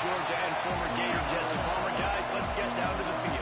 Georgia and former Gator Jesse Palmer. Guys, let's get down to the field.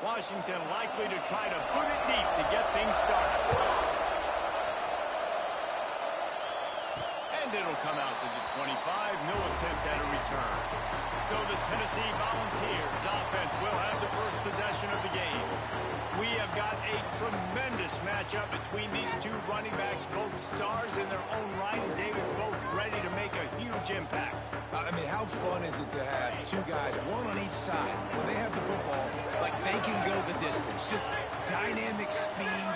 Washington likely to try to put it deep to get things started. And it'll come out to the 25. No attempt at a return. So the Tennessee Volunteers offense will have the first possession of the game. We have got a tremendous matchup between these two running backs, both stars in their own right, and David, both ready to make a huge impact. I mean, how fun is it to have two guys, one on each side, when they have the football, like they can go the distance. Just dynamic speed,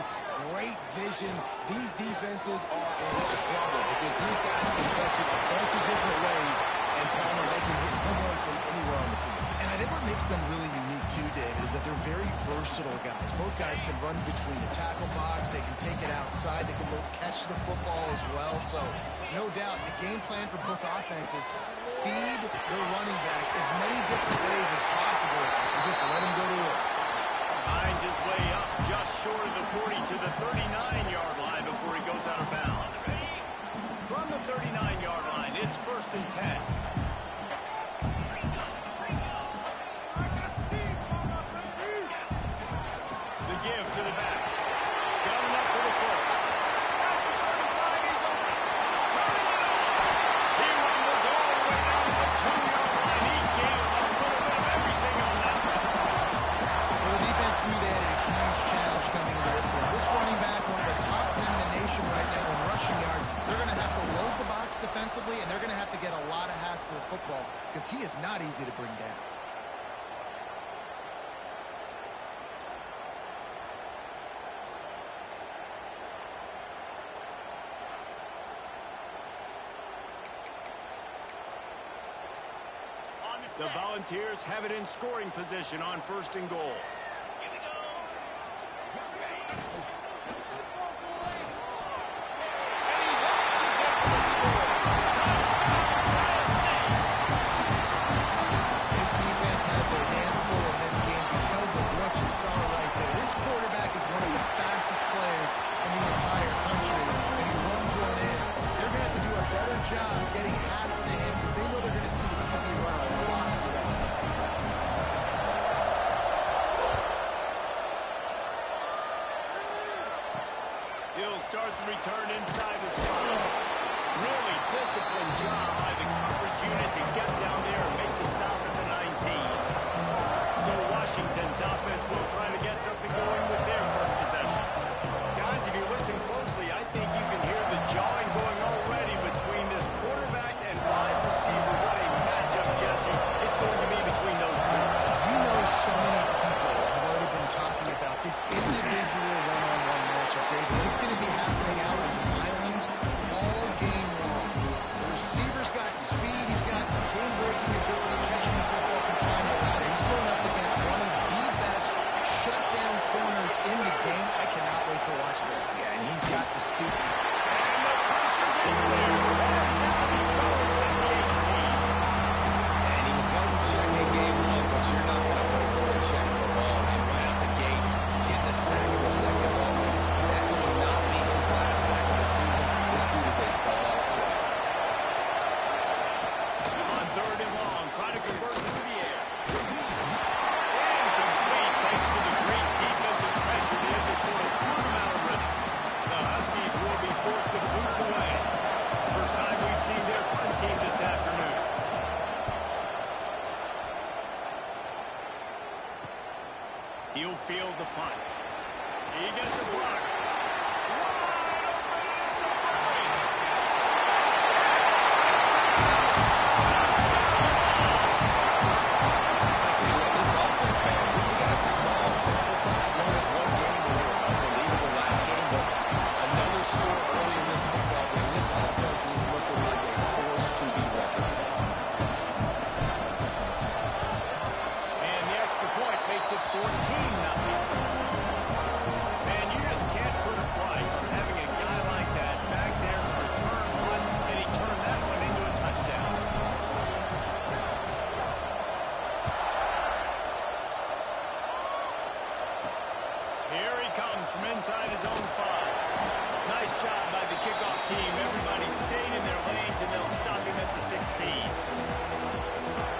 great vision. These defenses are in trouble because these guys can touch it a bunch of different ways, and Palmer, they can hit home runs from anywhere on the field. And I think what makes them really unique, too, David, is that they're very versatile guys. Both guys can run between the tackle box. They can take it outside. They can both catch the football as well. So, no doubt, the game plan for both offenses, feed their running back as many different ways as possible and just let him go to work. Finds his way up just short of the 40 to the 39-yard line before he goes out of bounds. From the 39-yard line, it's 1st and 10. Give to the back. Got him up for the first. At the 35, he's open. Turning it over. He rumbles all the way down to the 2-yard line. He gave a little bit of everything on that one. Well, the defense knew they had a huge challenge coming into this one. This running back, one of the top 10 in the nation right now in rushing yards, they're going to have to load the box defensively, and they're going to have to get a lot of hats to the football because he is not easy to bring down. The Volunteers have it in scoring position on 1st and goal. This defense has their hands full in this game because of what you saw right there. This quarterback is one of the fastest players in the entire country, and he runs one in. They're going to have to do a better job getting hats to him because they know they're going to see the QB run a lot today. He'll start the return inside the spot. Really disciplined job by the coverage unit to get down there and make the stop at the 19. So Washington's offense will try to get something going with their first possession. Guys, if you listen closely, I think you can hear the jawing going already between this quarterback and wide receiver. What a matchup, Jesse. It's going to be between those two. You know, so many people have already been talking about this individual one-on-one matchup, David. It's going to be happening out in the island all game long. The receiver's got speed. He's got game-breaking ability, catching the football from behind the ladder. He's going up against one of the best He'll field the punt. He gets a block. From inside his own 5. Nice job by the kickoff team. Everybody stayed in their lanes, and they'll stop him at the 16.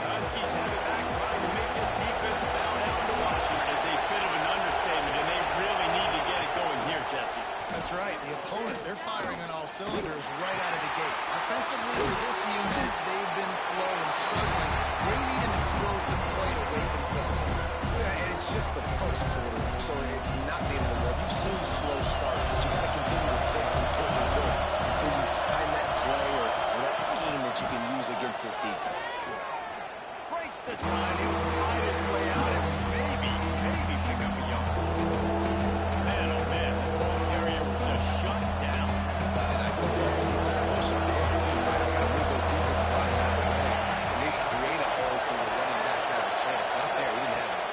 Huskies have it back, trying to make this defense bow down to Washington. It's a bit of an understatement, and they really need to get it going here, Jesse. That's right. The opponent, they're firing on all cylinders right out of the gate. Offensively, for this unit, they've been slow and struggling. They need an explosive play to wake themselves up. Yeah, and it's just the first quarter, so it's not the end of the world. You've seen slow starts, but you got to continue to kick until you find that play or that scheme that you can use against this defense. Breaks the line. He'll find his way out and maybe pick up a yard. Man, oh man, the ball carrier was just shut down. And I think it's a push up front, too. Right? I got to move those defensive line out of the way. At least create a hole so the running back has a chance. Not there. He didn't have it.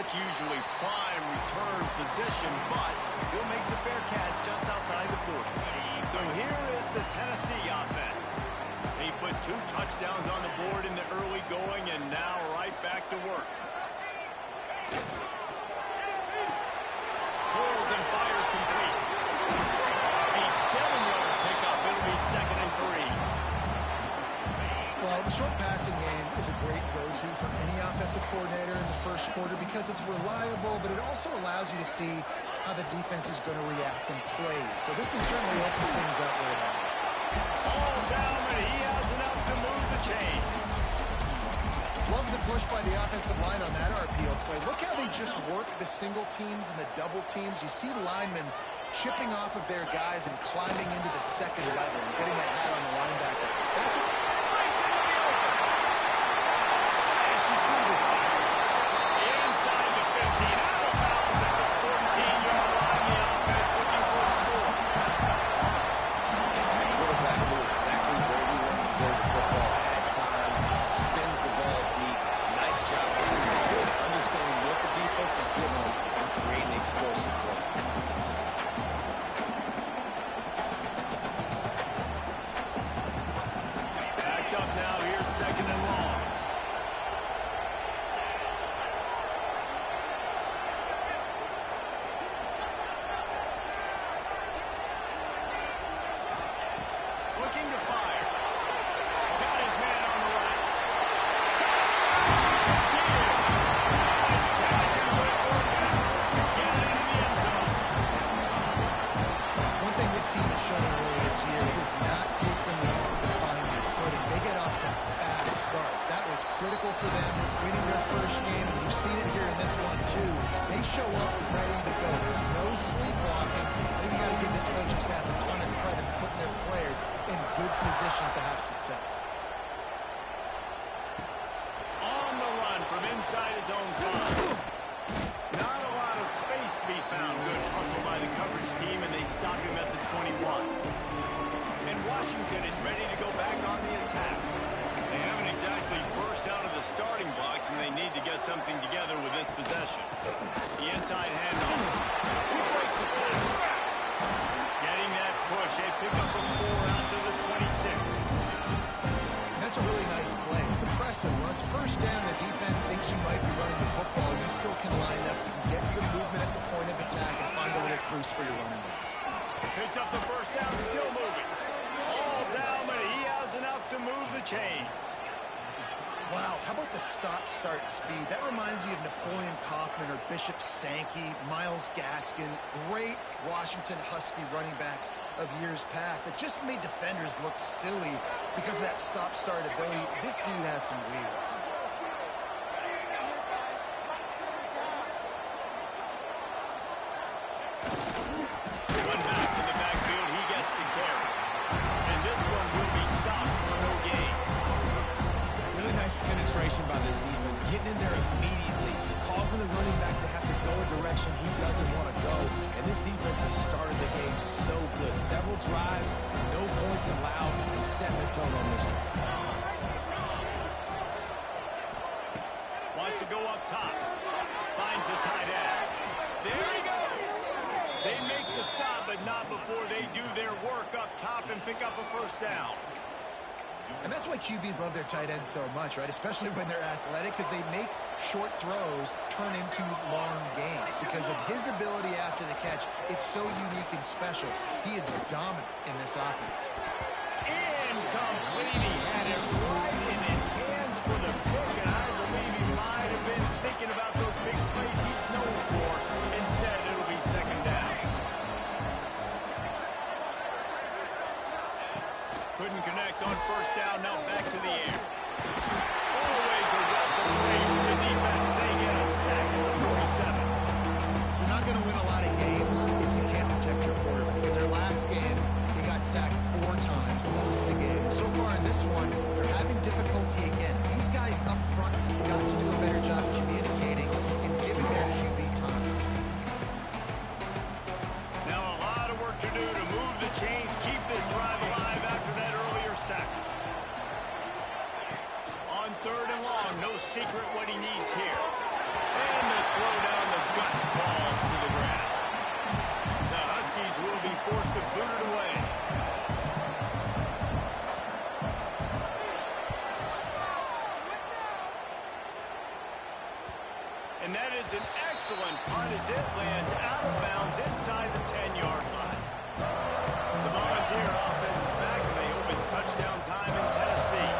Usually prime return position, but he'll make the fair catch just outside the 40. So here is the Tennessee offense. They put 2 touchdowns on the board in the early going, and now right back to work. Pulls and fires complete. A 7-yard pickup. It'll be 2nd and 3. Well, the short passing game is a great go-to for any offensive coordinator in the first quarter because it's reliable, but it also allows you to see how the defense is going to react and play. So this can certainly open things up right now. All down, and he has enough to move the chains. Love the push by the offensive line on that RPO play. Look how they just work the single teams and the double teams. You see linemen chipping off of their guys and climbing into the second level and getting a hat on the linebacker. That's a looking to fire. Got his man on the right. Nice catch and good work to get it into the end zone. One thing this team has shown early this year is not take them long to find their footing. They get off to fast starts. That was critical for them winning their first game, and you've seen it here in this one too. They show up ready to go. There's no sleepwalking. I think you got to give this coaching staff a ton of credit for putting their players in good positions to have success. On the run from inside his own 5. Not a lot of space to be found. Good hustle by the coverage team, and they stop him at the 21. And Washington is ready to go back on the attack. They haven't exactly burst out of the starting blocks, and they need to get something together with this possession. The inside handoff. He breaks the tackle. Getting that push. They pick up a 4 out to the 26. That's a really nice play. It's impressive. When it's first down, the defense thinks you might be running the football. You still can line up. You can get some movement at the point of attack and find a little crease for your running back. Picks up the first down, still moving. All down, but he has enough to move the chains. Wow, How about the stop-start speed? That reminds you of Napoleon Kaufman or Bishop Sankey, Myles Gaskin, great Washington Husky running backs of years past that just made defenders look silly because of that stop-start ability. This dude has some wheels. One back in the backfield, he gets the carry. And this one will be stopped for no gain. Really nice penetration by this defense, getting in there immediately, causing the running back to have to go a direction he doesn't want to go. And this defense has started the game so good. Several drives, no points allowed, and setting the tone on this drive. Wants to go up top. Finds a tight end. There he goes. They make the stop, but not before they do their work up top and pick up a first down. And that's why QBs love their tight ends so much, right? Especially when they're athletic, because they make short throws turn into long gains. Because of his ability after the catch, it's so unique and special. He is dominant in this offense. Incomplete. He had it right in his hands for the pick, and I believe he might have been thinking about those big plays he's known for. Instead, it'll be second down. Couldn't connect on first down. Now back to the air. Always a welcome play for the defense. They get a sack at the 47. You're not going to win a lot of games if you can't protect your quarterback. In their last game, they got sacked 4 times, lost the game. So far in this one, they're having difficulty again. These guys up front got to do a better job communicating and giving their QB time. Now a lot of work to do to move the chains, keep this drive alive after that earlier sack. On third and long, no secret what he needs here. And the throw down the gut falls to the grass. The Huskies will be forced to boot it away. And that is an excellent punt as it lands out of bounds inside the 10-yard line. The Volunteer offense is back, and they hope it's touchdown time in Tennessee.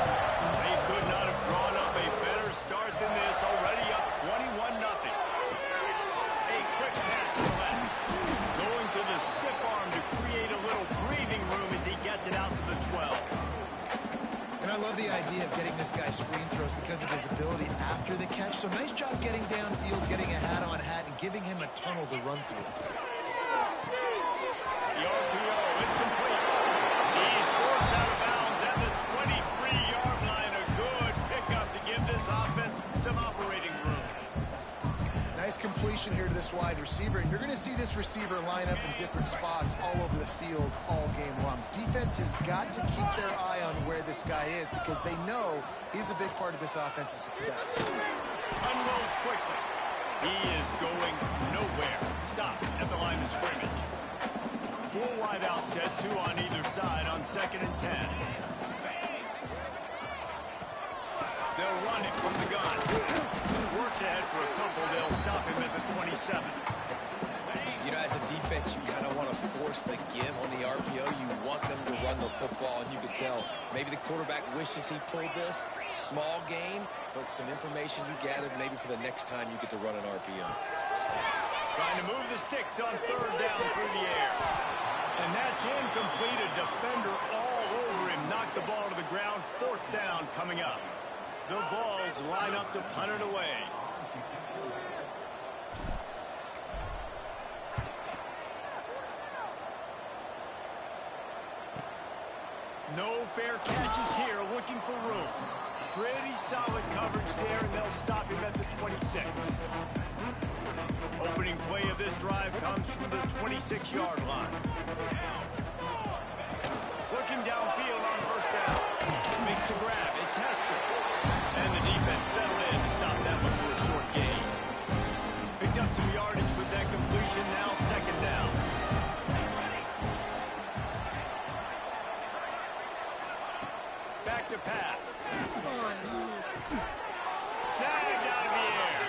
They could not have drawn up a better start than this, already up 21-0. A quick pass to the left. Going to the stiff arm to create a little breathing room as he gets it out to the 12. And I love the idea of getting this guy screen throws because of his ability after the catch. So nice job getting downfield, getting a hat-on hat, and giving him a tunnel to run through. The RPO, it's complete. He's forced out of bounds at the 23-yard line. A good pickup to give this offense some operating room. Nice completion here to this wide receiver. And you're going to see this receiver line up in different spots all over the field all game long. Defense has got to keep their eye on where this guy is because they know he's a big part of this offense's success. Unloads quickly. He is going nowhere. Stop at the line of scrimmage. 4 wide out set, 2 on either side on 2nd and 10. They'll run it from the gun. Works ahead for a couple. They'll stop him at the 27. You know, as a defense, you kind of want to force the give on the RPO. You want them to run the football, and you can tell maybe the quarterback wishes he pulled this. Small gain, but some information you gathered maybe for the next time you get to run an RPO. Trying to move the sticks on third down through the air. And that's incomplete. A defender all over him. Knocked the ball to the ground. 4th down coming up. The Vols line up to punt it away. No fair catches here, looking for room. Pretty solid coverage there, and they'll stop him at the 26. Opening play of this drive comes from the 26-yard line. Looking downfield on first down. Makes the grab, it tested. And the defense settled in to stop that one for a short gain. Picked up some yardage with that completion, now 2nd down. Back to pass. Come on. Snagged out of the air.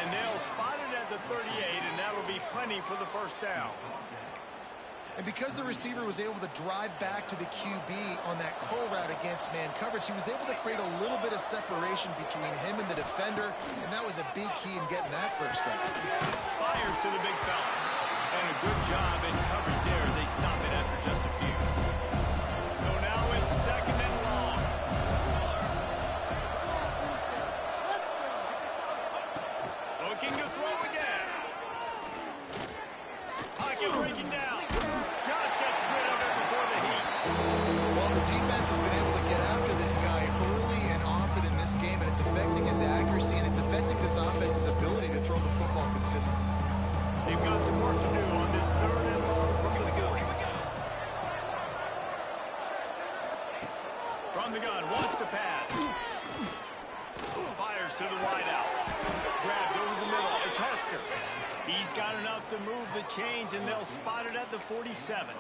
And they'll spot it at the 38, and that'll be plenty for the first down. And because the receiver was able to drive back to the QB on that curl route against man coverage, he was able to create a little bit of separation between him and the defender, and that was a big key in getting that first down. Fires to the big fella. And a good job in coverage there as they stop it after just a few. So now it's second and long. Looking to throw again. Pocket breaking down. Just gets rid of it before the heat. Well, the defense has been able to get after this guy early and often in this game, and it's affecting his accuracy, and it's affecting this offense's ability to throw the football consistently. They've got some work to do on this third and long from the gun. From the gun, wants to pass. Fires to the wideout. Grabbed over the middle. It's Husker. He's got enough to move the chains, and they'll spot it at the 47.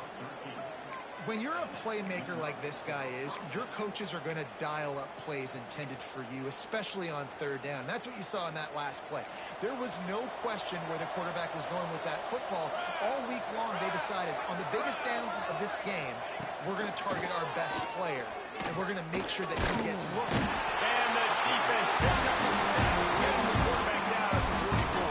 When you're a playmaker like this guy is, your coaches are going to dial up plays intended for you, especially on third down. That's what you saw in that last play. There was no question where the quarterback was going with that football. All week long, they decided on the biggest downs of this game, we're going to target our best player, and we're going to make sure that he gets looked. And the defense picks up the sack, getting the quarterback down at the 44.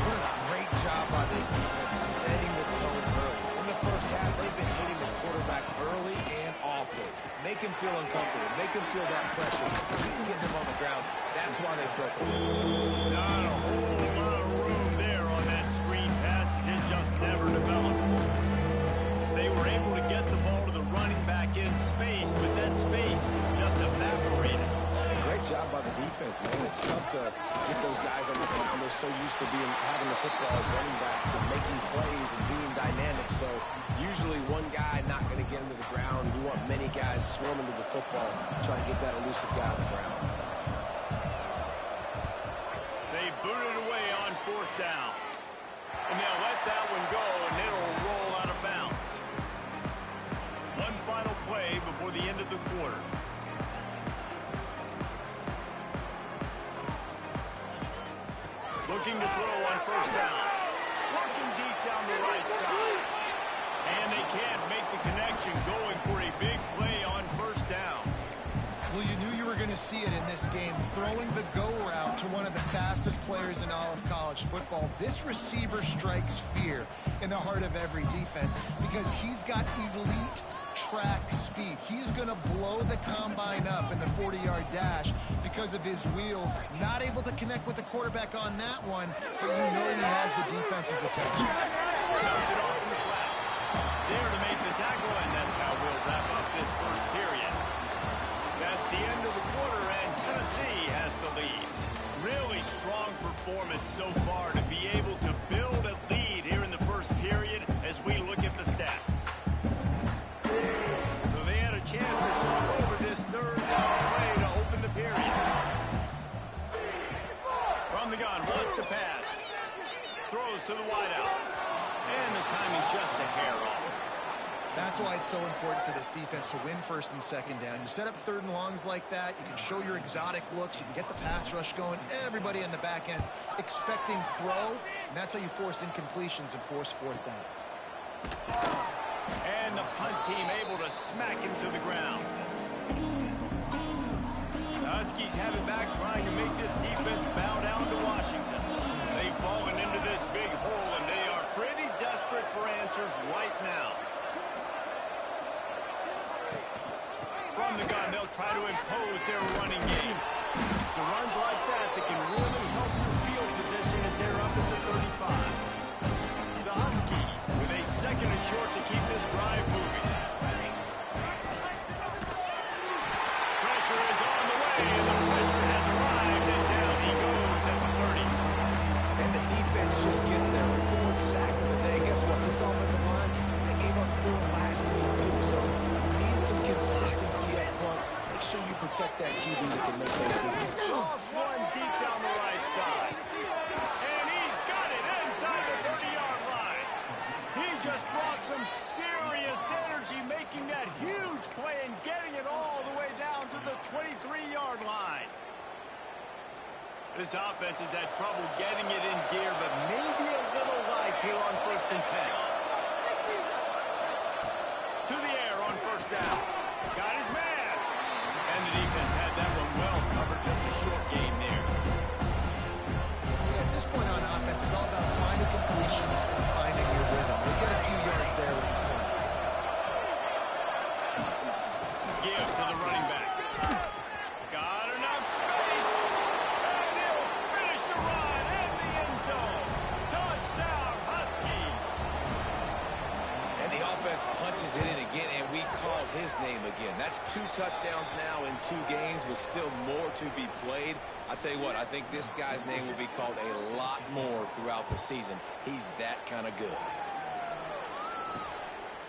What a great job by this defense, setting the tone early. In the first half, they've been hitting the quarterback early and often. Make him feel uncomfortable. Make him feel that pressure. Keep getting him on the ground. That's why they built a lead. Not a whole lot of room there on that screen pass. It just never developed. They were able to get the ball to the running back in space, but that space just evaporated. Great job by the defense, man. It's tough to get those guys on the ground. They're so used to having the football as running backs and making plays and being dynamic. So usually one guy not going to get into the ground. You want many guys swarming to the football, trying to get that elusive guy on the ground. They boot it away on fourth down. And they'll let that one go, and it'll roll out of bounds. One final play before the end of the quarter. Looking to throw on first down. Working deep down the right side. And they can't make the connection, going for a big play on first down. Well, you knew you were going to see it in this game, throwing the go route to one of the fastest players in all of college football. This receiver strikes fear in the heart of every defense because he's got elite track speed. He's going to blow the combine up in the 40-yard dash because of his wheels. Not able to connect with the quarterback on that one, but you know he has the defense's attention. Bounce it off in the flats. There to make the tackle, and that's how we'll wrap up this first period. That's the end of the quarter, and Tennessee has the lead. Really strong performance so far to be able to build a lead here in the first period as we look at the stats. So they had a chance to talk over this third down play to open the period. From the gun, wants to pass. Throws to the wideout. And the timing just a hair off. That's why it's so important for this defense to win first and second down. You set up third and longs like that, you can show your exotic looks, you can get the pass rush going, everybody in the back end expecting throw, and that's how you force incompletions and force fourth downs. And the punt team able to smack him to the ground. The Huskies have it back, trying to make this defense bow down to Washington. They've fallen into this big hole, and they are pretty desperate for answers right now. From the gun, they'll try to impose their running game. It's runs like that that can really help your field position as they're up at the 35. The Huskies with a second and short to keep this drive moving. Pressure is on the way, and the pressure has arrived, and down he goes at the 30. And the defense just gets their fourth sack of the day. Guess what? This offensive line, they gave up 4 last week, too. So you need some consistency up front. Make sure you protect that QB that can make that big. Off one deep down the right side. And he's got it inside the 30-yard line. He just brought some serious energy, making that huge play and getting it all the way down to the 23-yard line. This offense has had trouble getting it in gear, but maybe a little light here on 1st and 10. first down. Got his man. And the defense had that one well covered. Just a short game there. Yeah, at this point on offense, it's all about finding completions and finding your rhythm. They get a few yards there with the sun. Give to the running back. Got enough space. And he'll finish the run in the end zone. Touchdown, Huskies. And the offense punches it in again, and we call his name again. That's 2 touchdowns now in 2 games with still more to be played. I tell you what, I think this guy's name will be called a lot more throughout the season. He's that kind of good.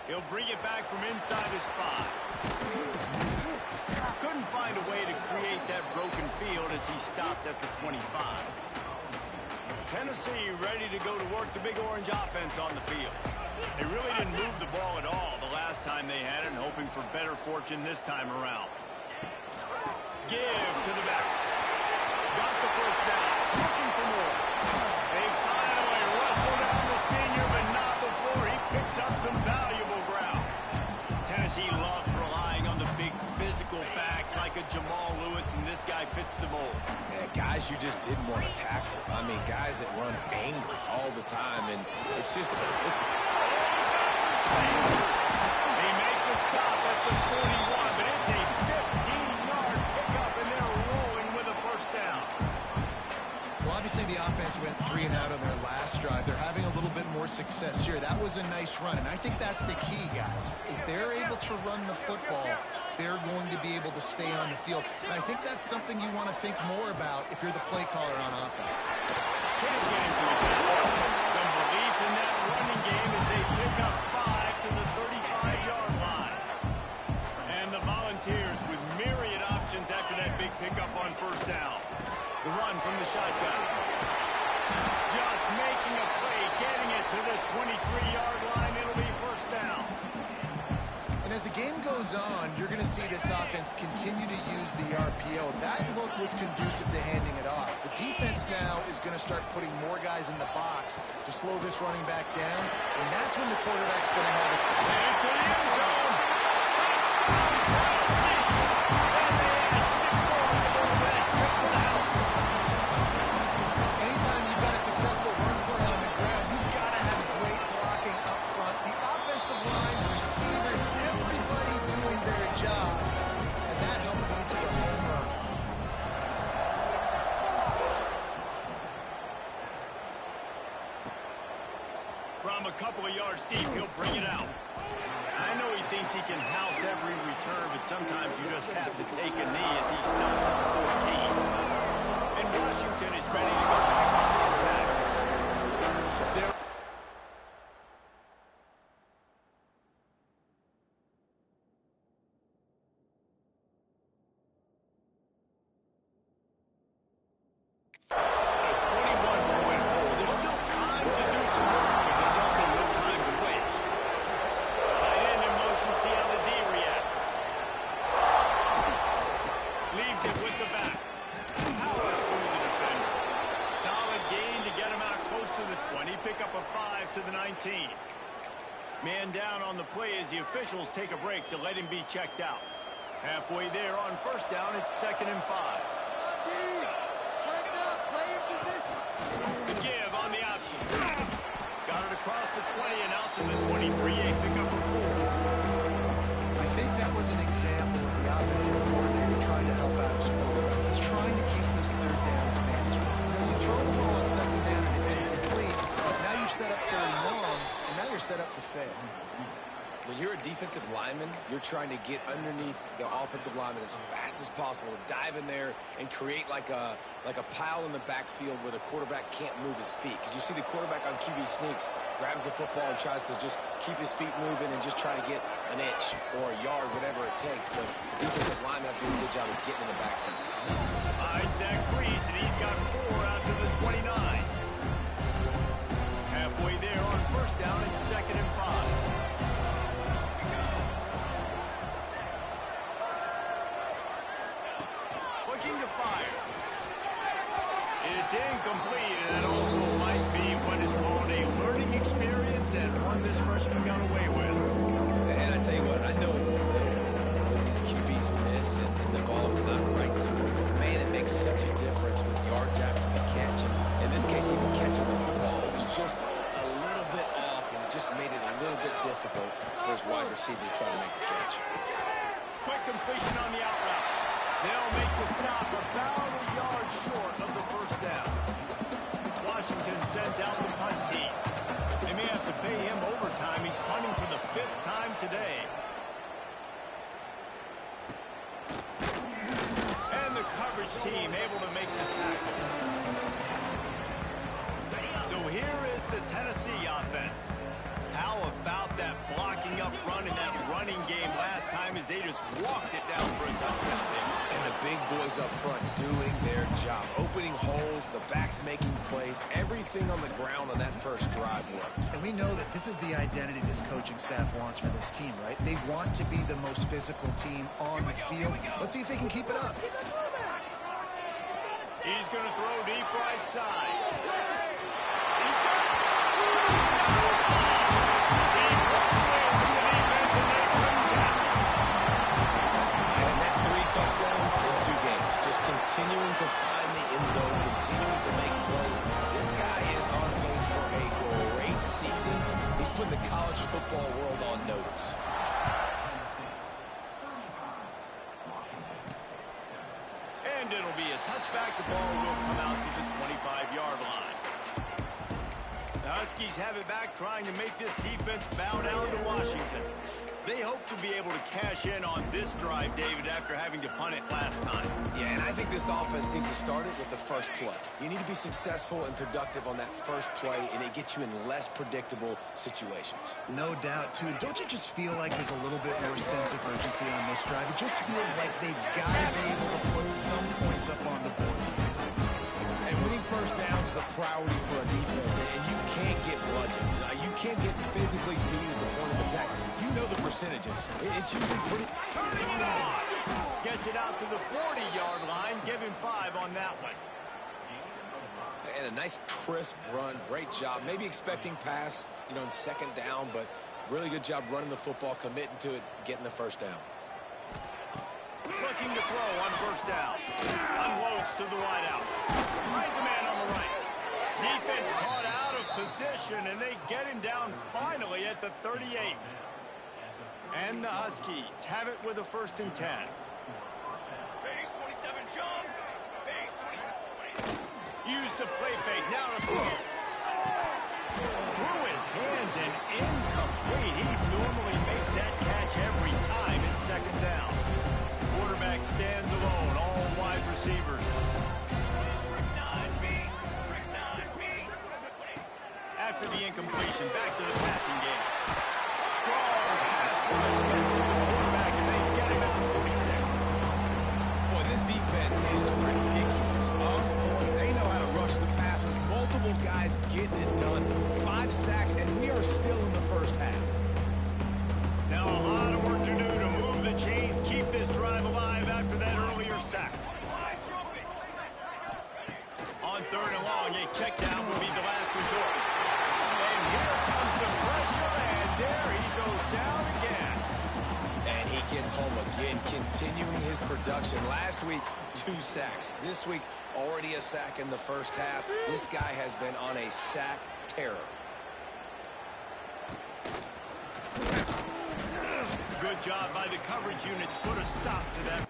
He'll bring it back from inside his 5. Couldn't find a way to create that broken field as he stopped at the 25. Tennessee ready to go to work the Big Orange offense on the field. They really didn't move the ball at all the last time they had it, and hoping for better fortune this time around. Give to the back. Got the first down. Looking for more. They finally wrestle down the senior, but not before he picks up some valuable ground. Tennessee loves relying on the big physical backs like a Jamal Lewis, and this guy fits the mold. Yeah, guys you just didn't want to tackle. I mean, guys that run angry all the time, and it's just... They make the stop at the 41, but it's a 15-yard pickup, and they're rolling with a first down. Well, obviously the offense went 3 and out on their last drive. They're having a little bit more success here. That was a nice run, and I think that's the key, guys. If they're able to run the football, they're going to be able to stay on the field. And I think that's something you want to think more about if you're the play caller on offense. Can't get into the tackle. Some belief in that running game as they pick up 5 to the 35-yard line. And the Volunteers with myriad options after that big pickup on first down. The run from the shotgun. Just making a play, getting it to the 23-yard line. It'll be first down. And as the game goes on, you're going to see this offense continue to use the RPO. That look was conducive to handing it off. The defense now is going to start putting more guys in the box to slow this running back down, and that's when the quarterback's going to have it. And to the end zone. Touchdown, Tennessee. And they add 6 more on the board with that trip to the house. Anytime you've got a successful run play on the ground, you've got to have great blocking up front. The offensive line, receivers, everybody doing their job, and that helped lead to the home run. From a couple of yards deep, he'll bring it out. I know he thinks he can house every return, but sometimes you just have to take a knee as he stopped at the 14. And Washington is ready to go back on the attack. They're man down on the play as the officials take a break to let him be checked out. Halfway there on first down, it's 2nd and 5. The give on the option. Got it across the 20 and out to the 23. A pickup of 4. I think that was an example of the offensive coordinator trying to help out his quarterback. He's trying to keep this 3rd downs manageable. You throw the ball on 2nd down and it's incomplete. Now you've set up 3rd and long, and now you're set up to fail. When you're a defensive lineman, you're trying to get underneath the offensive lineman as fast as possible, dive in there and create like a pile in the backfield where the quarterback can't move his feet. Because you see the quarterback on QB sneaks, grabs the football and tries to just keep his feet moving and just try to get an inch or a yard, whatever it takes. But the defensive lineman have to do a good job of getting in the backfield. Finds that crease, and he's got 4 out to the 29. Halfway there on first down, it's 2nd and 5. Looking to fire. It's incomplete, and it also might be what is called a learning experience and one this freshman got away with. And I tell you what, I know it's little when these QBs miss and the ball's not right to them. Man, it makes such a difference with yards after the catch. And in this case, even catching the football, it was just a little bit off, and it just made it a little bit difficult for his wide receiver to try to make the catch. Quick completion on the out route. They'll make the stop about a yard short of the first down. Washington sends out the punt team. They may have to pay him overtime. He's punting for the 5th time today. And the coverage team able to make the tackle. So here is the Tennessee offense. How about that blocking up front in that running game last time as they just walked it down for a touchdown there. And the big boys up front doing their job. Opening holes, the backs making plays, everything on the ground on that first drive worked. And we know that this is the identity this coaching staff wants for this team, right? They want to be the most physical team on the field. Let's see if they can keep it up. He's going to throw deep right side. And that's 3 touchdowns in 2 games. Just continuing to find the end zone, continuing to make plays. This guy is on pace for a great season. He's put the college football world on notice. And it'll be a touchback. The ball will come out to the 25-yard line. The Huskies have it back, trying to make this defense bow down to Washington. They hope to be able to cash in on this drive, David, after having to punt it last time. Yeah, and I think this offense needs to start it with the first play. You need to be successful and productive on that first play, and it gets you in less predictable situations. No doubt, too. Don't you just feel like there's a little bit more sense of urgency on this drive? It just feels like they've got to be able to put some points up on the board. And winning first downs is a priority for a defense, and you can't get bludgeoned. You can't get physically beat at the point of attack. You know the percentages. It's usually pretty... Turning it on! Gets it out to the 40-yard line. Give him 5 on that one. And a nice crisp run. Great job. Maybe expecting pass, in second down, but really good job running the football, committing to it, getting the first down. Looking to throw on first down. Unloads to the wideout. Finds a man on the right. Defense caught out of position, and they get him down finally at the 38. And the Huskies have it with a 1st and 10. Base 27 jump. Base 20. Use the play fake. Now to throw. Through his hands and incomplete. He normally makes that catch every time. It's 2nd down. Quarterback stands alone. All wide receivers. After the incompletion, back to the passing game. Strong pass rush gets to the quarterback, and they get him at the 46. Boy, this defense is ridiculous. On point. They know how to rush the passers. Multiple guys getting it done. 5 sacks, and we are still in the first half. Now a lot of work to do to move the chains, keep this drive alive after that earlier sack. On 3rd and long, a check down will be the last resort. And here comes the pressure, and there he goes down again. And he gets home again, continuing his production. Last week, 2 sacks. This week, already a sack in the first half. This guy has been on a sack terror. Good job by the coverage unit to put a stop to that.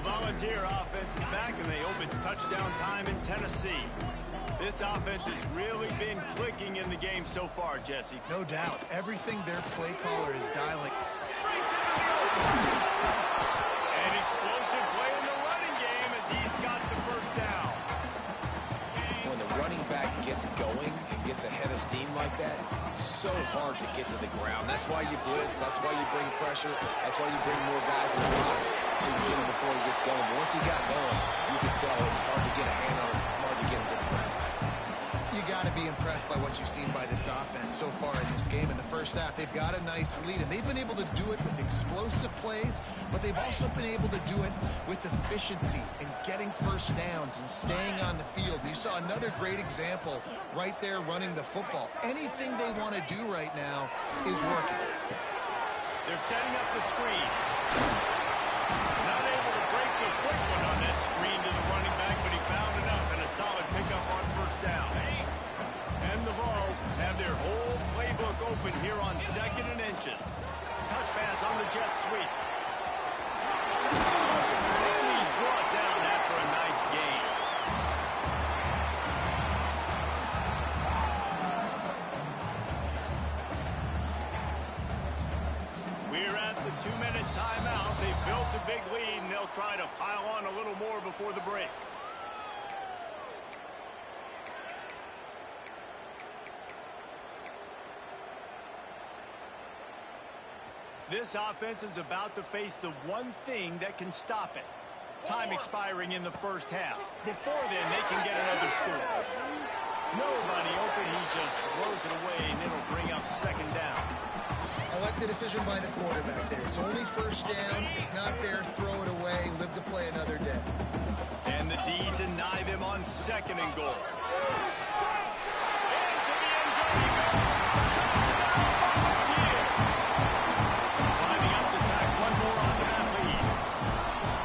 Volunteer offense is back, and they hope it's touchdown time in Tennessee. This offense has really been clicking in the game so far, Jesse. No doubt. Everything their play caller is dialing. Brings it to the open. An explosive play in the running game as he's got the first down. When the running back gets going and gets gets a head of steam like that, so hard to get to the ground. That's why you blitz. That's why you bring pressure. That's why you bring more guys in the box so you get him before he gets going. But once he got going, you could tell it was hard to get a hand on him, hard to get him to the ground. You got to be impressed by what you've seen by this offense so far in this game. In the first half, they've got a nice lead, and they've been able to do it with explosive plays, but they've also been able to do it with efficiency and getting first downs and staying on the field. You saw another great example right there running the football. Anything they want to do right now is working. They're setting up the screen. Not able to break the quick one on that screen to the running back, but he found enough and a solid pickup on first down. And the Vols have their whole playbook open here on 2nd and inches. Touch pass on the jet sweep. And he's brought down after a nice gain. We're at the 2-minute timeout. They've built a big lead, and they'll try to pile on a little more before the break. This offense is about to face the one thing that can stop it. Time expiring in the first half. Before then, they can get another score. Nobody open. He just throws it away, and it'll bring up 2nd down. I like the decision by the quarterback there. It's only first down. It's not there. Throw it away. Live to play another day. And the D deny them on 2nd and goal. Into the end zone he goes. Climbing up the tack, one more onto that lead.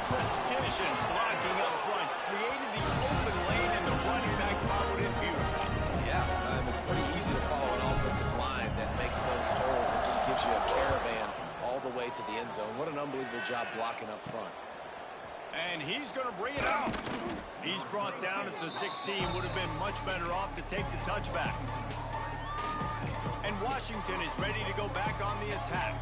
Precision blocking up front. Created the open lane, and the running back followed it beautifully. Yeah, it's pretty easy to follow an offensive line that makes those holes and just gives you a caravan all the way to the end zone. What an unbelievable job blocking up front. And he's going to bring it out. He's brought down at the 16. Would have been much better off to take the touchback. And Washington is ready to go back on the attack.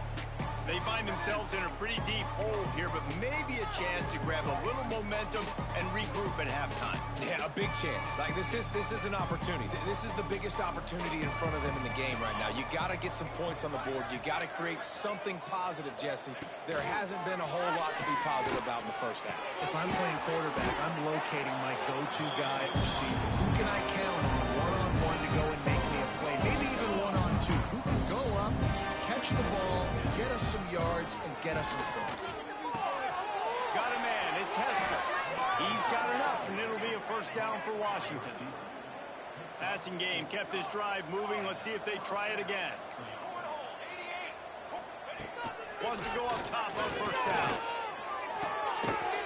They find themselves in a pretty deep hole here, but maybe a chance to grab a little momentum and regroup at halftime. Yeah, a big chance. Like this is an opportunity. This is the biggest opportunity in front of them in the game right now. You got to get some points on the board. You got to create something positive, Jesse. There hasn't been a whole lot to be positive about in the first half. If I'm playing quarterback, I'm locating my go-to guy at receiver. Who can I count on one-on-one to go and make me a play? Maybe even one-on-two. Who can go up, catch the ball, get us some yards, and get us some points? Got a man. It's Hester. He's got enough, and it'll be a first down for Washington. Passing game kept this drive moving. Let's see if they try it again. Wants to go up top on first down.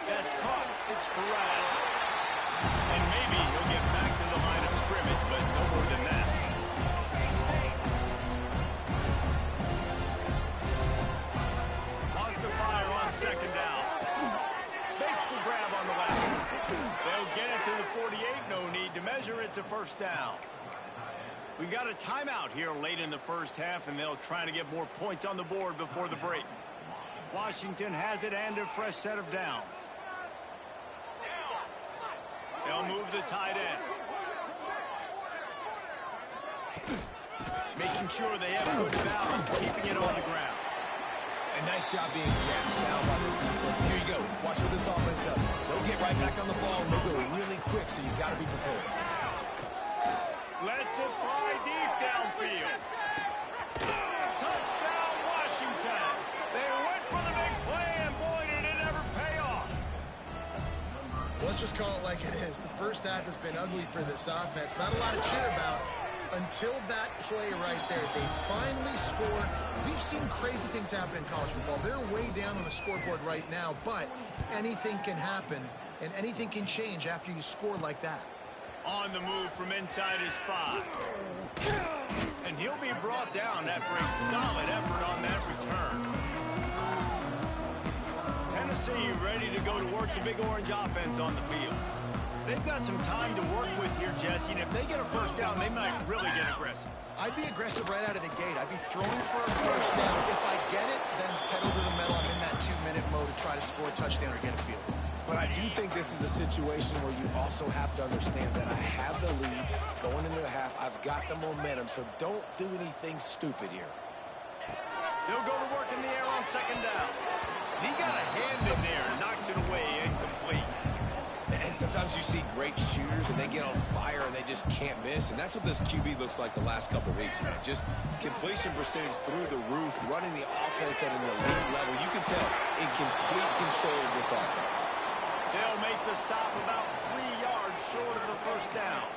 That's caught. It's Perez. And maybe he'll get back to the line of scrimmage, but no more than that. Wants to fire on 2nd down. Makes the grab on the left. They'll get it to the 48. No need to measure. It's a first down. We got a timeout here late in the first half, and they'll try to get more points on the board before the break. Washington has it and a fresh set of downs. They'll move the tight end. Making sure they have good balance, keeping it on the ground. And nice job being grabbed sound by this defense. Here you go. Watch what this offense does. They'll get right back on the ball, and they'll go really quick, so you got to be prepared. Lets it fly deep downfield. Touchdown, Washington. They went for the big play, and boy, did it ever pay off. Let's just call it like it is. The first half has been ugly for this offense. Not a lot to cheer about until that play right there. They finally score. We've seen crazy things happen in college football. They're way down on the scoreboard right now, but anything can happen, and anything can change after you score like that. On the move from inside his 5. And he'll be brought down after a solid effort on that return. Tennessee ready to go to work the Big Orange offense on the field. They've got some time to work with here, Jesse, and if they get a first down, they might really get aggressive. I'd be aggressive right out of the gate. I'd be throwing for a first down. If I get it, then it's pedal to the metal. I'm in that 2-minute mode to try to score a touchdown or get a field. But I do think this is a situation where you also have to understand that I have the lead going into the half. I've got the momentum, so don't do anything stupid here. They'll go to work in the air on second down. He got a hand in there, knocks it away, incomplete. And sometimes you see great shooters, and they get on fire, and they just can't miss. And that's what this QB looks like the last couple of weeks, man. Just completion percentage through the roof, running the offense at an elite level. You can tell in complete control of this offense. They'll make the stop about 3 yards short of the first down.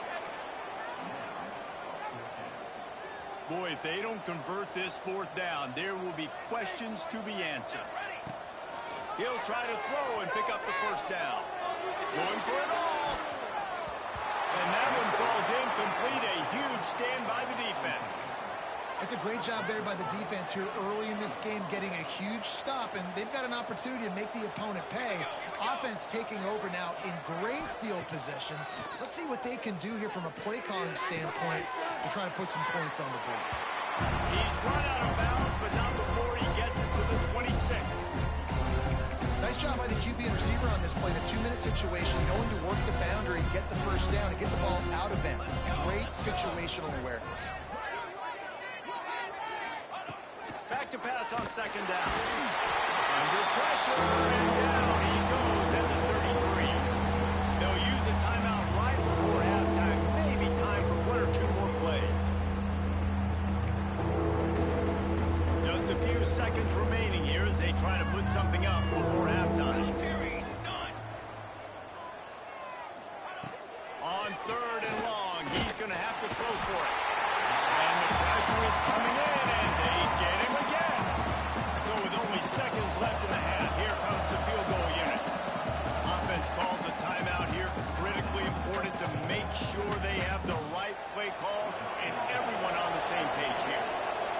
Boy, if they don't convert this fourth down, there will be questions to be answered. He'll try to throw and pick up the first down. Going for it all. And that one falls incomplete. A huge stand by the defense. It's a great job there by the defense here early in this game, getting a huge stop, and they've got an opportunity to make the opponent pay. Offense taking over now in great field position. Let's see what they can do here from a play calling standpoint to try to put some points on the board. He's run out of bounds, but not before he gets it to the 26. Nice job by the QB and receiver on this play. In a 2-minute situation, going to work the boundary, get the first down, and get the ball out of bounds. Great situational awareness. Back to pass on second down. Under pressure, and down he goes at the 33. They'll use a timeout right before halftime. Maybe time for 1 or 2 more plays. Just a few seconds remaining here as they try to put something up before halftime. On third and long, he's going to have to throw for it. And the pressure is coming in, and they get him again. So with only seconds left in the half, here comes the field goal unit. Offense calls a timeout here. Critically important to make sure they have the right play call and everyone on the same page here.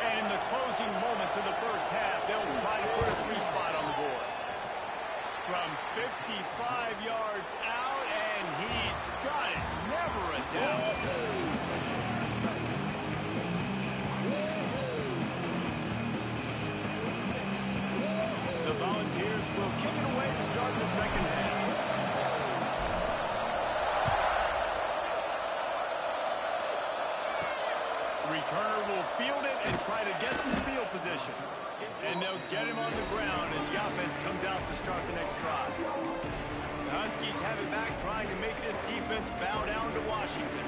And in the closing moments of the first half, they'll try to put a 3-spot on the board. From 55 yards out, and he's got it. Never a doubt. The Volunteers will kick it away to start the second half. The returner will field it and try to get some field position. And they'll get him on the ground as the offense comes out to start the next drive. The Huskies have it back, trying to make this defense bow down to Washington.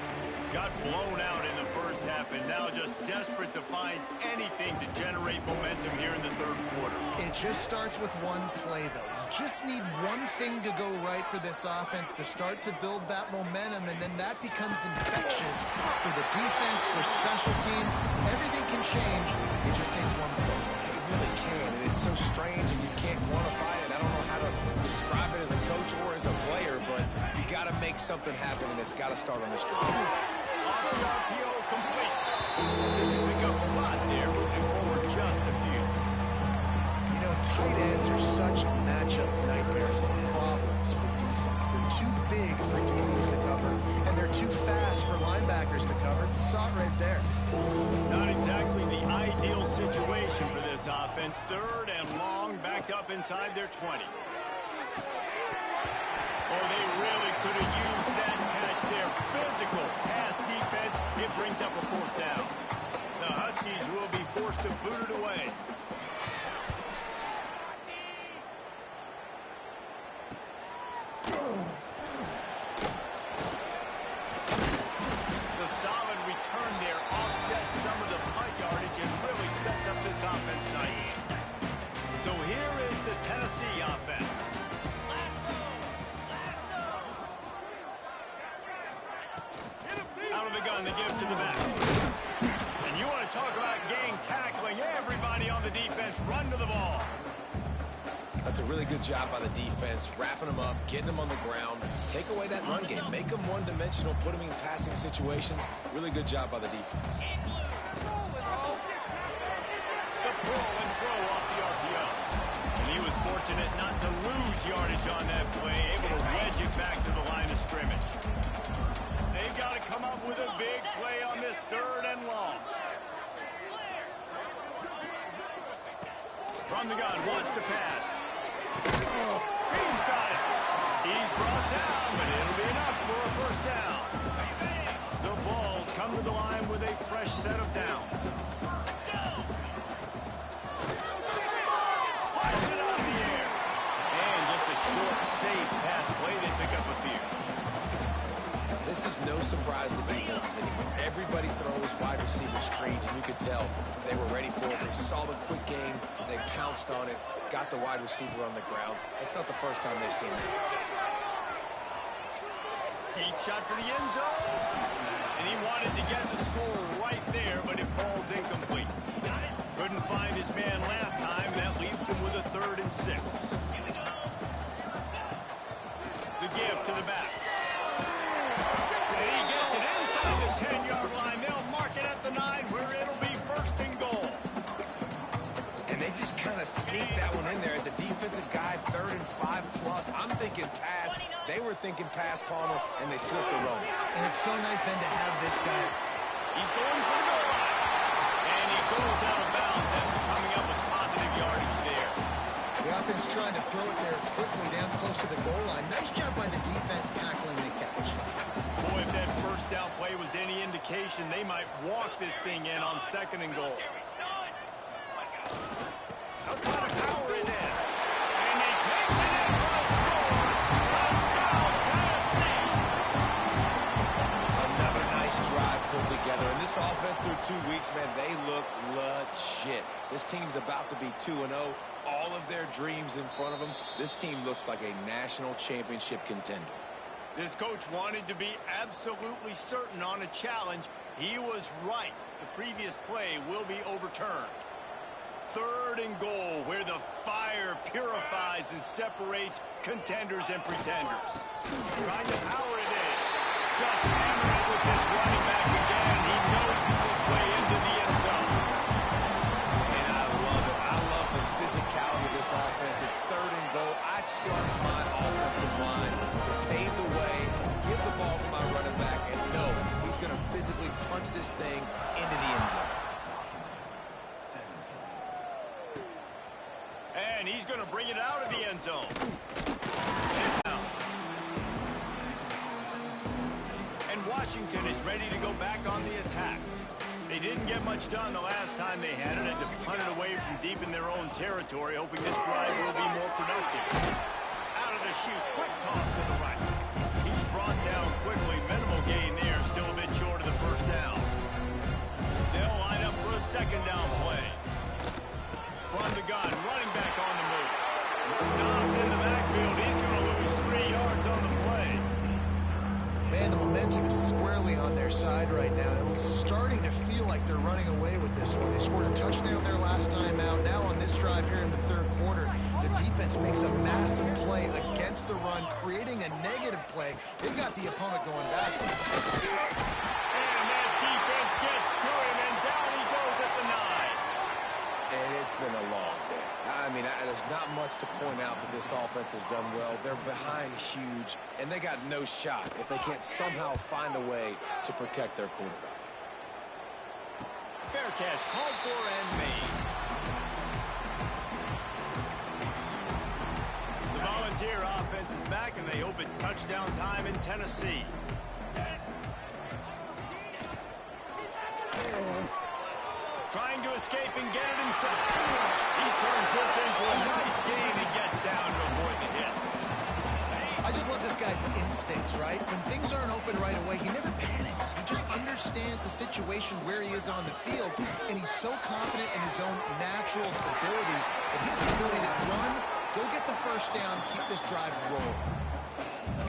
Got blown out in the first half and now just desperate to find anything to generate momentum here in the third quarter. It just starts with one play, though. You just need one thing to go right for this offense to start to build that momentum, and then that becomes infectious for the defense, for special teams. Everything can change. It just takes one play. It really can, and it's so strange, and you can't quantify it. I don't know how to describe it as a coach or as a player, but you got to make something happen, and it's got to start on this drive. RPO complete. Didn't pick up a lot there, moving forward just a few. You know, tight ends are such matchup nightmares and problems for defense. They're too big for DBs to cover, and they're too fast for linebackers to cover. You saw it right there. Not exactly the ideal situation for this offense. Third and long, backed up inside their 20. Oh, they really could have used that catch there. Physical pass defense. It brings up a fourth down. The Huskies will be forced to boot it away. The solid return there offsets some of the punt yardage and really sets up this offense nicely. So here is the Tennessee offense. Out of the gun, they give it to the back. And you want to talk about gang tackling. Everybody on the defense run to the ball. That's a really good job by the defense, wrapping them up, getting them on the ground, take away that run game, make them one-dimensional, put them in passing situations. Really good job by the defense. The pull and throw off the RPO. And he was fortunate not to lose yardage on that play, able to wedge it back to the line of scrimmage. They've got to come up with a big play on this third and long. From the gun, wants to pass. He's got it. He's but it'll be enough for a first down. The Vols come to the line with a fresh set of downs. Punch it out of the air. And just a short, safe pass play. They pick up a few. This is no surprise to defenses anymore. Everybody throws wide receiver screens, and you could tell they were ready for it. They saw the quick game. They pounced on it, got the wide receiver on the ground. It's not the first time they've seen that. Deep shot for the end zone. And he wanted to get the score right there, but it falls incomplete. Couldn't find his man last time. That leaves him with a 3rd and 6. The give to the back. And he gets it inside the 10-yard line. They'll mark it at the 9 where it'll be 1st and goal. And they just kind of sneaked that one in there as a defensive guy, 3rd and 5+. I'm thinking pass. They were thinking pass, Palmer, and they slipped the run. And it's so nice then to have this guy. He's going for the goal line. And he goes out of bounds after coming up with positive yardage there. The offense trying to throw it there quickly down close to the goal line. Nice job by the defense tackling the catch. Boy, if that first down play was any indication, they might walk this thing in on 2nd and goal. They'll try to power it in. And he takes it in for a score. Touchdown, Tennessee. Another nice drive pulled together. And this offense through 2 weeks, man, they look legit. This team's about to be 2-0. All of their dreams in front of them. This team looks like a national championship contender. This coach wanted to be absolutely certain on a challenge. He was right. The previous play will be overturned. 3rd and goal, where the fire purifies and separates contenders and pretenders. Trying to power it in. Just hammer it with this running back again. He noses his way into the end zone. And I love it. I love the physicality of this offense. It's 3rd and goal. I trust my offensive line to pave the way, give the ball to my running back, and know he's going to physically punch this thing into the end zone. And he's going to bring it out of the end zone. And Washington is ready to go back on the attack. They didn't get much done the last time they had it, and to punt it away from deep in their own territory, hoping this drive will be more productive. Out of the chute, quick toss to the right. He's brought down quickly. Minimal gain there, still a bit short of the first down. They'll line up for a 2nd down play. From the gun, running back on the move. Stopped in the backfield. He's going to lose 3 yards on the play. Man, the momentum is squarely on their side right now. And it's starting to feel like they're running away with this one. They scored a touchdown there last time out. Now on this drive here in the 3rd quarter, the defense makes a massive play against the run, creating a negative play. They've got the opponent going back. And that defense gets to him, and down he goes at the 9. And it's been a long day. I mean, there's not much to point out that this offense has done well. They're behind huge, and they got no shot if they can't somehow find a way to protect their quarterback. Fair catch, called for and made. The Volunteer offense is back, and they hope it's touchdown time in Tennessee. Trying to escape and get it himself. He turns this into a nice gain and gets down to avoid the hit. I just love this guy's instincts, right? When things aren't open right away, he never panics. He just understands the situation where he is on the field, and he's so confident in his own natural ability that he has the ability to run, go get the first down, keep this drive rolling.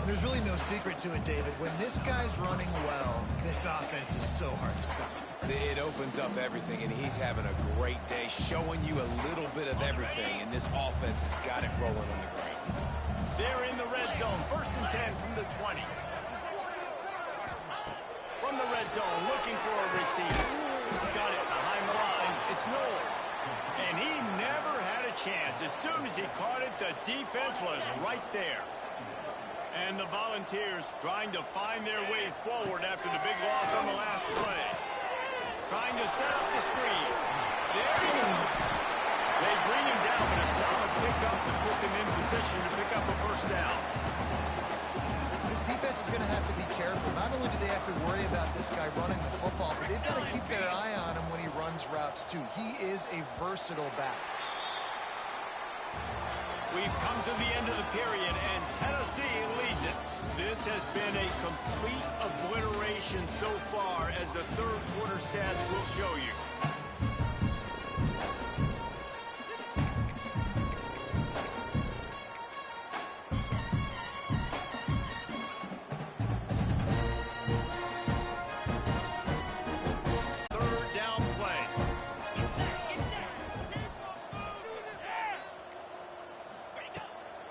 There's really no secret to it, David. When this guy's running well, this offense is so hard to stop. It opens up everything, and he's having a great day, showing you a little bit of everything, and this offense has got it rolling on the ground. They're in the red zone, 1st and 10 from the 20. From the red zone, looking for a receiver. Got it behind the line. It's Knowles. And he never had a chance. As soon as he caught it, the defense was right there. And the Volunteers trying to find their way forward after the big loss on the last play. Trying to set up the screen. There he goes. They bring him down, but a solid pickup to put them in position to pick up a first down. This defense is going to have to be careful. Not only do they have to worry about this guy running the football, but they've got to keep their eye on him when he runs routes, too. He is a versatile back. We've come to the end of the period, and Tennessee leads it. This has been a complete obliteration so far, as the third quarter stats will show you.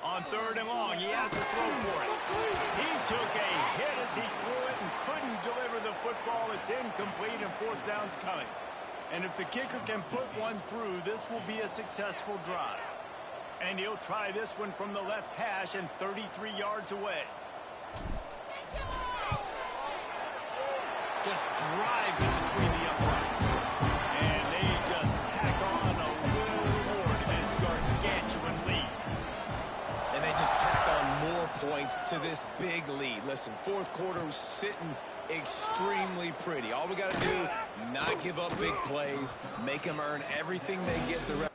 On third and long, he has to throw for it. He took a hit as he threw it and couldn't deliver the football. It's incomplete, and fourth down's coming. And if the kicker can put one through, this will be a successful drive. And he'll try this one from the left hash and 33 yards away. Just drives it between the uprights. And they just tack on a little reward in this gargantuan lead. And they just tack on more points to this big lead. Listen, fourth quarter was sitting extremely pretty. All we got to do, not give up big plays, make them earn everything they get the rest.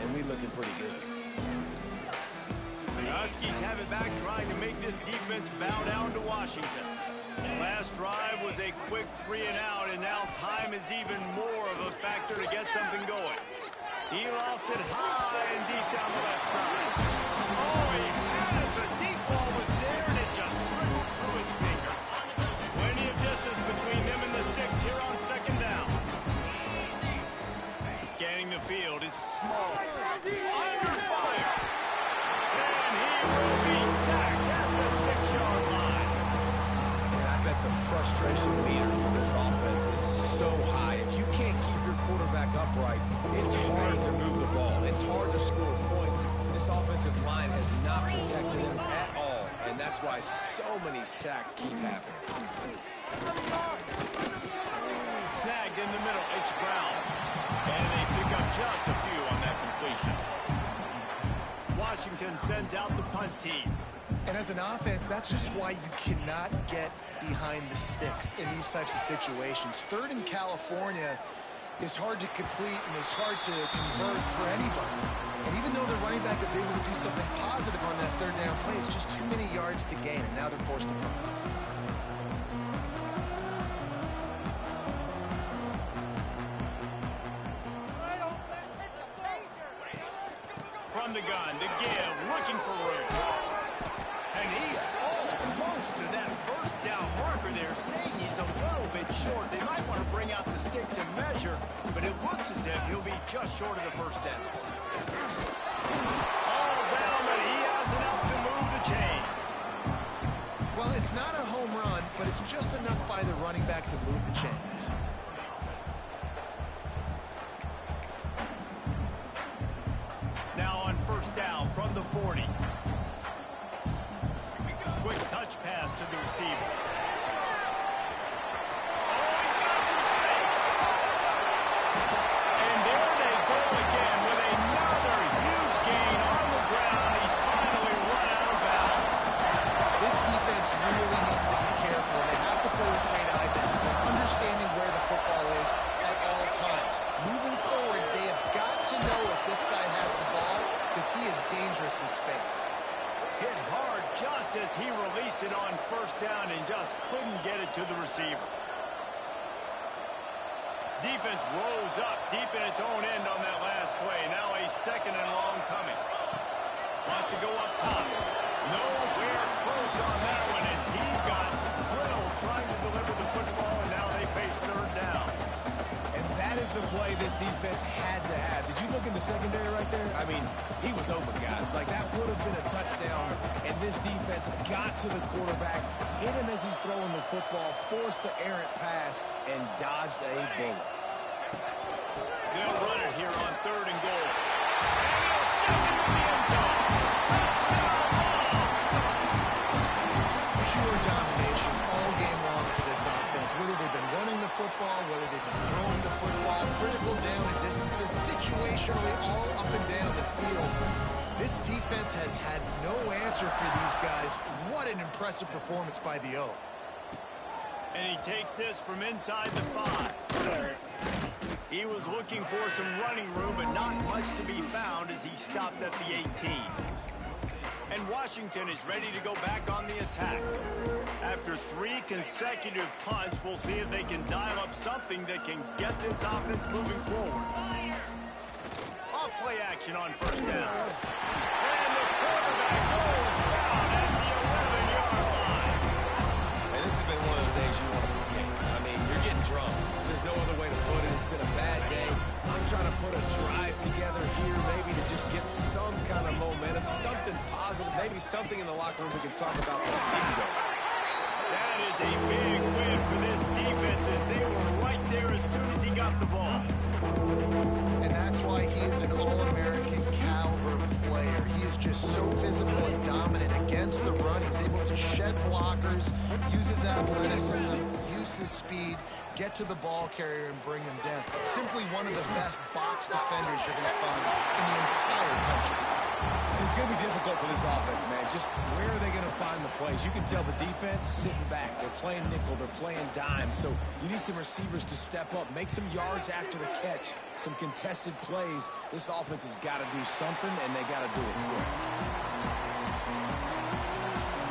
And we looking pretty good. The Huskies have it back, trying to make this defense bow down to Washington. Last drive was a quick 3 and out, and now time is even more of a factor to get something going. He lost it high and deep down the left side. Oh, he had it. The deep ball was there, and it just trickled through his fingers. Plenty of distance between them and the sticks here on second down. Scanning the field, it's small. Under fire. And he will be sacked at the 6-yard line. And I bet the frustration meter for this offense is so high. If you can't keep your quarterback upright, it's hard to move the ball. It's hard to score points. This offensive line has not protected him at all, and that's why so many sacks keep happening. Snagged in the middle. It's Brown. And they pick up just a few on that completion. Washington sends out the punt team. And as an offense, that's just why you cannot get behind the sticks in these types of situations. Third in California is hard to complete and is hard to convert for anybody. And even though the running back is able to do something positive on that third down play, it's just too many yards to gain, and now they're forced to punt. From the gun, to give, looking for room. And he's almost to that first down marker there, saying he's a little bit short. They might want to bring out the sticks and measure, but it looks as if he'll be just short of the first down. All down, but he has enough to move the chains. Well, it's not a home run, but it's just enough by the running back to move the chains. Now on first down from the 40. Quick touch pass to the receiver. Oh, he's got some space. And there they go again with another huge gain on the ground. He's finally run out of bounds. This defense really needs to be careful. They have to play with great eye discipline, understanding where the football is at all times. Moving forward, they have got to know if this guy has the ball, because he is dangerous in space. Hit hard just as he released it on first down and just couldn't get it to the receiver. Defense rose up deep in its own end on that last play. Now a second and long coming. Wants to go up top. Nowhere close on that one as he got drilled trying to deliver the football, and now they face third down. And that is the play this defense had to have. Did you look in the secondary right there? I mean, he was open, guys. Like, that would have been a touchdown, and this defense got to the quarterback, hit him as he's throwing the football, forced the errant pass, and dodged a bullet. They'll run it here on third and goal. And he'll step into the end zone. Pure domination all game long for this offense. Whether they've been running the football, whether they've been throwing the football, critical down and distances, situationally all up and down the field. This defense has had no answer for these guys. What an impressive performance by the O. And he takes this from inside the 5. He was looking for some running room, but not much to be found as he stopped at the 18. And Washington is ready to go back on the attack. After 3 consecutive punts, we'll see if they can dial up something that can get this offense moving forward. Off play action on first down. And the quarterback goes down at the 11-yard line. And this has been one of those days you want to forget. I mean, you're getting drunk. There's no other way to put it. It's been a bad day. I'm trying to put a drive together here, maybe to just get some kind of momentum, something positive, maybe something in the locker room we can talk about that didn't go. That is a big win for this defense as they were right there as soon as he got the ball. And that's why he is an All-American caliber player. He is just so physical and dominant against the run. He's able to shed blockers, use his athleticism, use his speed, get to the ball carrier and bring him down. Simply one of the best box defenders you're going to find in the entire country. And it's going to be difficult for this offense, man. Just where are they going to find the plays? You can tell the defense sitting back. They're playing nickel. They're playing dime. So you need some receivers to step up, make some yards after the catch, some contested plays. This offense has got to do something, and they got to do it quick.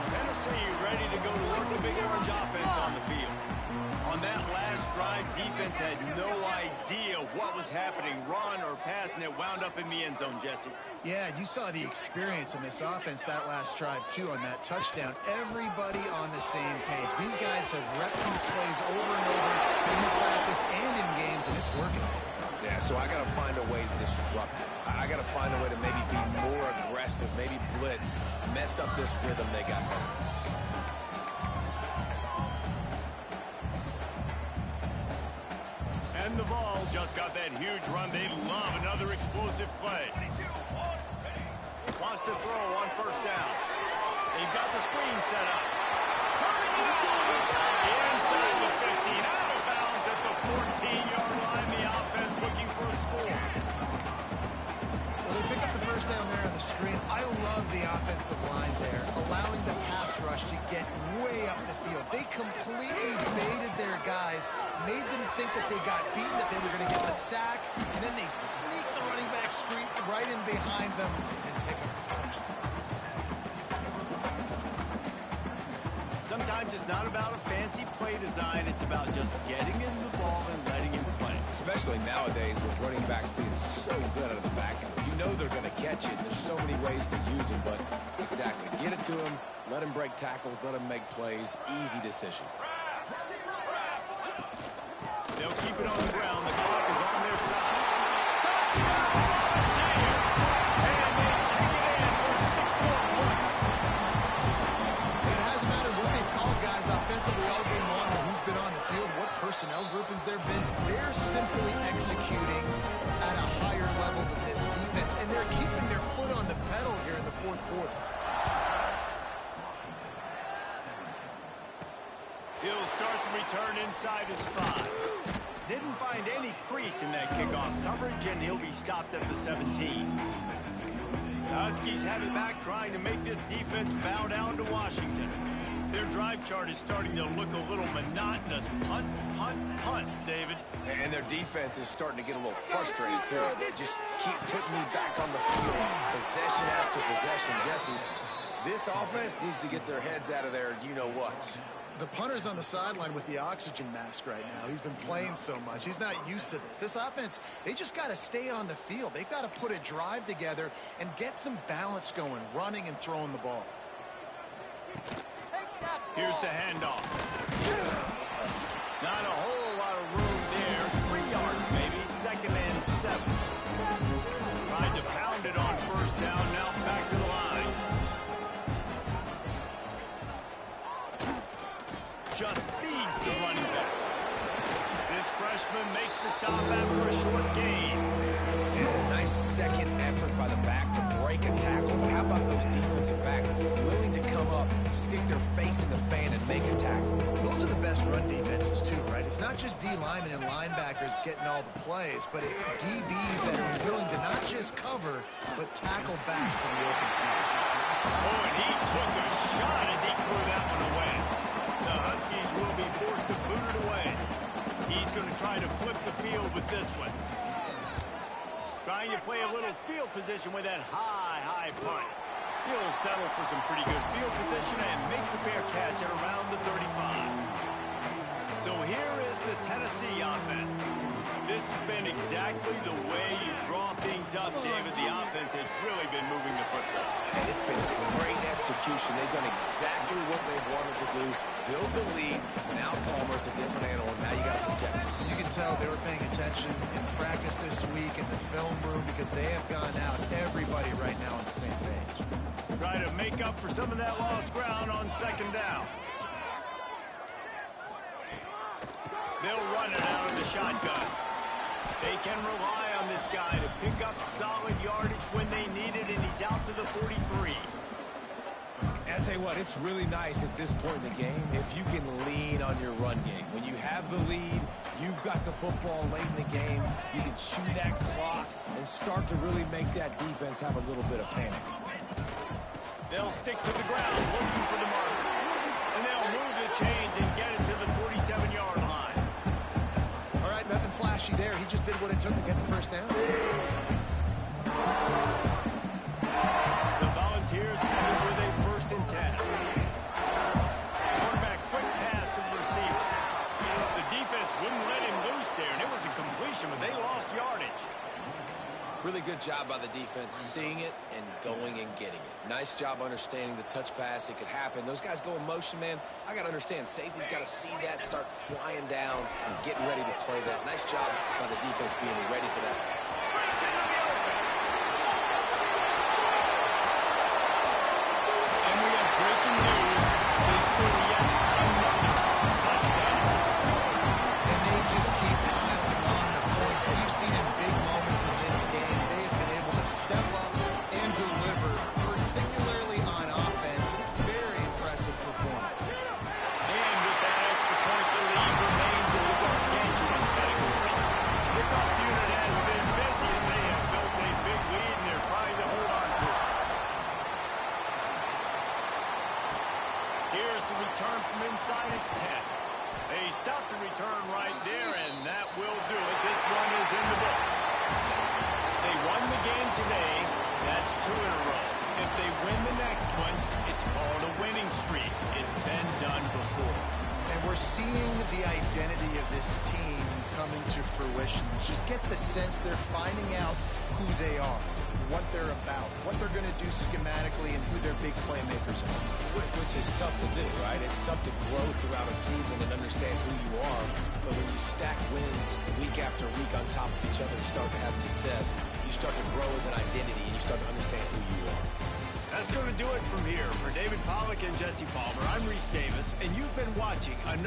Tennessee ready to go to work the Big Orange offense on the field. On that last drive, defense had no idea what was happening, run or pass, and it wound up in the end zone, Jesse. Yeah, you saw the experience in this offense that last drive, too, on that touchdown. Everybody on the same page. These guys have repped these plays over and over in practice and in games, and it's working. Yeah, so I got to find a way to disrupt it. I got to find a way to maybe be more aggressive, maybe blitz, mess up this rhythm they got going. And the ball just got that huge run. They love another explosive play. Wants to throw on first down. They've got the screen set up. Turning it on. Inside the 15, out of bounds at the 14. They completely baited their guys, made them think that they got beaten, that they were going to get the sack, and then they sneaked the running back screen right in behind them and pick up the first. Sometimes it's not about a fancy play design. It's about just getting him the ball and letting him play. Especially nowadays with running backs being so good out of the backfield. You know they're going to catch it. There's so many ways to use them, but exactly. Get it to him, let him break tackles, let him make plays. Easy decision. They'll keep it on the ground. The clock is on their side. And they take it in for 6 more points. It hasn't mattered what they've called guys offensively all game long or who's been on the field, what personnel groupings there have been. They're simply executing at a higher level than this defense, and they're keeping their foot on the pedal here in the fourth quarter. He'll start the return inside his 5. Didn't find any crease in that kickoff coverage, and he'll be stopped at the 17. The Huskies have it back, trying to make this defense bow down to Washington. Their drive chart is starting to look a little monotonous. Punt, punt, punt, David. And their defense is starting to get a little frustrated, too. They just keep putting me back on the field, possession after possession. Jesse, this offense needs to get their heads out of their you-know-whats. The punter's on the sideline with the oxygen mask right now. He's been playing so much. He's not used to this. This offense, they just got to stay on the field. They've got to put a drive together and get some balance going, running and throwing the ball. Here's the handoff. Not a whole lot of room there. 3 yards, maybe. 2nd and 7. Tried to pound it on 1st down. Now back to the line. Just feeds the running back. This freshman makes the stop after a short gain. Yeah, nice second effort by the back to break a tackle. But how about those defensive backs willing to come up, stick their face in the fan, and make a tackle? Those are the best run defenses, too, right? It's not just D linemen and linebackers getting all the plays, but it's DBs that are willing to not just cover, but tackle backs in the open field. Oh, and he took a shot as he threw that one away. The Huskies will be forced to boot it away. He's going to try to flip the field with this one. Trying to play a little field position with that high punt. He'll settle for some pretty good field position and make the fair catch at around the 35. So here is the Tennessee offense. This has been exactly the way you draw things up, David. The offense has really been moving the football. It's been great execution. They've done exactly what they've wanted to do. Build the lead. Now Palmer's a different animal. Now you got to protect him. You can tell they were paying attention in practice this week in the film room because they have gone out, everybody right now on the same page. Try to make up for some of that lost ground on 2nd down. They'll run it out of the shotgun. They can rely on this guy to pick up solid yardage when they need it, and he's out to the 43. And I tell you what, it's really nice at this point in the game if you can lean on your run game. When you have the lead, you've got the football late in the game, you can chew that clock and start to really make that defense have a little bit of panic. They'll stick to the ground looking for the marker. And they'll move the chains and get it to the 47-yard line. All right, nothing flashy there. He just did what it took to get the 1st down. The Volunteers have it with a 1st and 10. Quarterback quick pass to the receiver. The defense wouldn't let him loose there, and it was a completion, but they lost yardage. Really good job by the defense, seeing it and going and getting it. Nice job understanding the touch pass. It could happen. Those guys go in motion, man. I got to understand, safety's got to see that, start flying down and getting ready to play that. Nice job by the defense being ready for that. Breaks into the open. And we have breaking news. They score yet another touchdown. And they just keep piling on the points. We've seen in big moments in this game, they have been able to step up and deliver, particularly on offense. Very impressive performance. And with that extra point, the lead remains in the gargantuan category. Pickoff unit has been big. down is 10. They stop the return right there, and that will do it. This one is in the books. They won the game today. That's 2 in a row. If they win the next one, it's called a winning streak. It's been done before. And we're seeing the identity of this team come into fruition. Just get the sense they're finding out who they are, what they're about, what they're going to do schematically, and who their big playmakers are. Which is tough to do, right? It's tough to grow throughout a season and understand who you are. But when you stack wins week after week on top of each other and start to have success, you start to grow as an identity and you start to understand who you are. That's going to do it from here. For David Pollack and Jesse Palmer, I'm Reese Davis, and you've been watching another